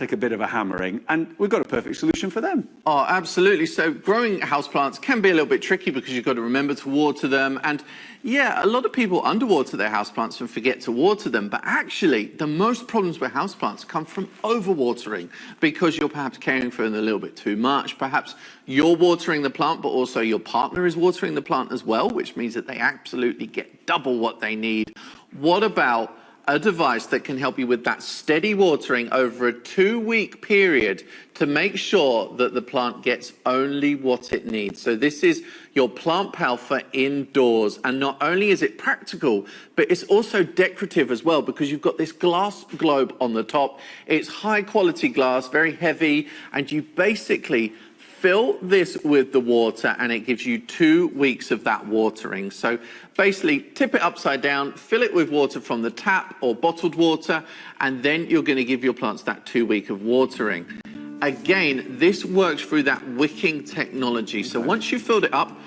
take a bit of a hammering, and we've got a perfect solution for them. Oh, absolutely. So growing houseplants can be a little bit tricky because you've got to remember to water them. And yeah, a lot of people underwater their houseplants and forget to water them. But actually, the most problems with houseplants come from overwatering because you're perhaps caring for them a little bit too much. Perhaps you're watering the plant, but also your partner is watering the plant as well, which means that they absolutely get double what they need. What about a device that can help you with that steady watering over a 2-week period to make sure that the plant gets only what it needs? So this is your Plant Pal for indoors. And not only is it practical, but it's also decorative as well because you've got this glass globe on the top. It's high quality glass, very heavy, and you basically fill this with the water and it gives you 2 weeks of that watering. So basically tip it upside down, fill it with water from the tap or bottled water, and then you're going to give your plants that 2 week of watering. Again, this works through that wicking technology. So once you've filled it up,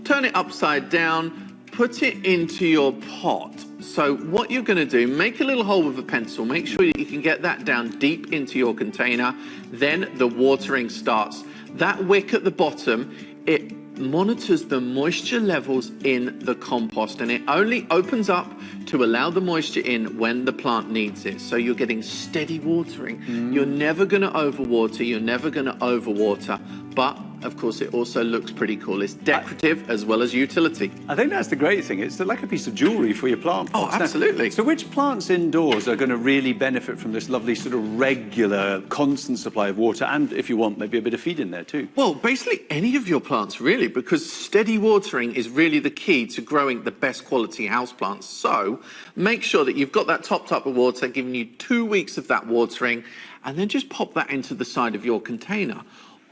turn it upside down, put it into your pot. So what you're going to do, make a little hole with a pencil, make sure that you can get that down deep into your container, then the watering starts. That wick at the bottom, it monitors the moisture levels in the compost, and it only opens up to allow the moisture in when the plant needs it. So you're getting steady watering. You're never going to overwater, you're never going to overwater, but of course it also looks pretty cool. It's decorative as well as utility. I think that's the great thing. It's like a piece of jewellery for your plant. Oh, absolutely. So which plants indoors are going to really benefit from this lovely sort of regular, constant supply of water, and if you want, maybe a bit of feed in there too? Well, basically any of your plants really, because steady watering is really the key to growing the best quality houseplants. So make sure that you've got that topped up with water, giving you 2 weeks of that watering, and then just pop that into the side of your container.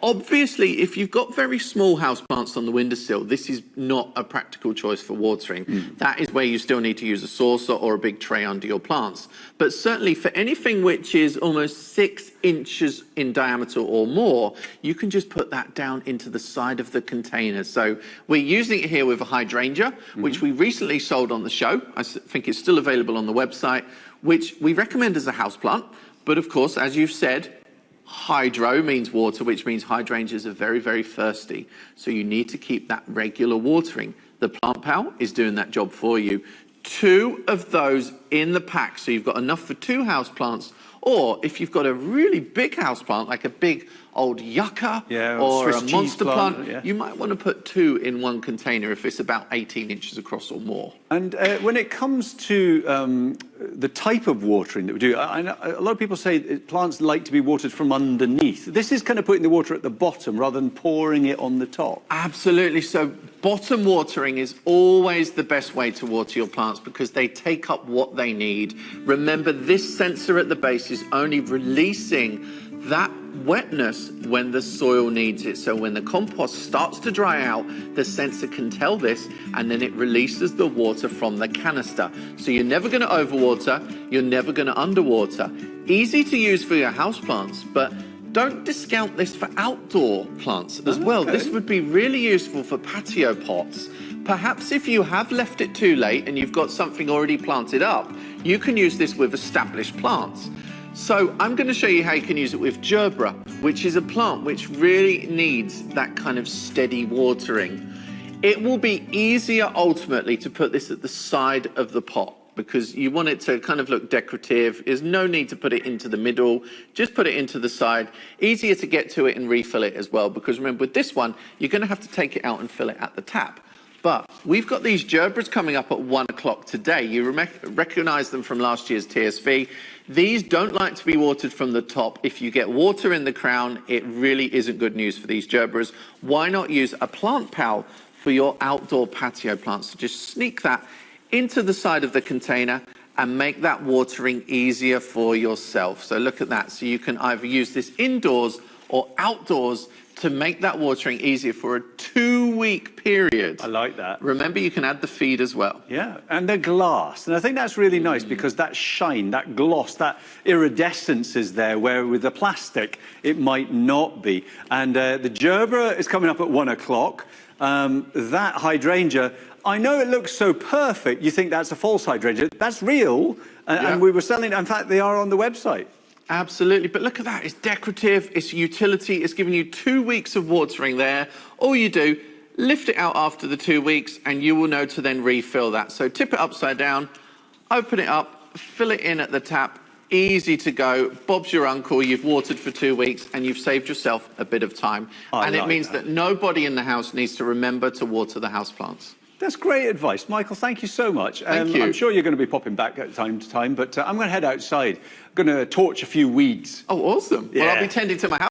Obviously, if you've got very small houseplants on the windowsill, this is not a practical choice for watering. That is where you still need to use a saucer or a big tray under your plants. But certainly for anything which is almost 6 inches in diameter or more, you can just put that down into the side of the container. So we're using it here with a hydrangea, which we recently sold on the show. I think it's still available on the website, which we recommend as a houseplant. But of course, as you've said, hydro means water, which means hydrangeas are very, very thirsty. So you need to keep that regular watering. The Plant Pal is doing that job for you. 2 of those in the pack, so you've got enough for 2 houseplants. Or if you've got a really big houseplant, like a big old yucca or a monster plant, you might want to put 2 in one container if it's about 18 inches across or more. And when it comes to the type of watering that we do, I know a lot of people say plants like to be watered from underneath. This is kind of putting the water at the bottom rather than pouring it on the top. Absolutely. So bottom watering is always the best way to water your plants because they take up what they need. Remember, this sensor at the base is only releasing that wetness when the soil needs it. So when the compost starts to dry out, the sensor can tell this, and then it releases the water from the canister. So you're never going to overwater, you're never going to underwater. Easy to use for your houseplants, but don't discount this for outdoor plants as well. This would be really useful for patio pots. Perhaps if you have left it too late and you've got something already planted up, you can use this with established plants. So I'm going to show you how you can use it with gerbera, which is a plant which really needs that kind of steady watering. It will be easier ultimately to put this at the side of the pot because you want it to kind of look decorative. There's no need to put it into the middle, just put it into the side. Easier to get to it and refill it as well, because remember with this one, you're going to have to take it out and fill it at the tap. But we've got these gerberas coming up at 1 o'clock today. You recognize them from last year's TSV. These don't like to be watered from the top. If you get water in the crown, it really isn't good news for these gerberas. Why not use a Plant Pal for your outdoor patio plants? So just sneak that into the side of the container and make that watering easier for yourself. So look at that. So you can either use this indoors or outdoors to make that watering easier for a 2-week period. I like that. Remember, you can add the feed as well. Yeah, and they're glass. And I think that's really nice because that shine, that gloss, that iridescence is there, where with the plastic, it might not be. And the gerbera is coming up at 1 o'clock. That hydrangea, I know it looks so perfect, you think that's a false hydrangea. That's real, and we were selling, in fact, they are on the website. Absolutely, but look at that. It's decorative, it's utility, it's giving you 2 weeks of watering there. All you do, lift it out after the 2 weeks and you will know to then refill that. So tip it upside down, open it up, fill it in at the tap, easy to go. Bob's your uncle, you've watered for 2 weeks and you've saved yourself a bit of time. And it means that nobody in the house needs to remember to water the houseplants. That's great advice. Michael, thank you so much. Thank you. I'm sure you're going to be popping back at time to time, but I'm going to head outside. I'm going to torch a few weeds. Oh, awesome. Yeah. Well, I'll be tending to my house.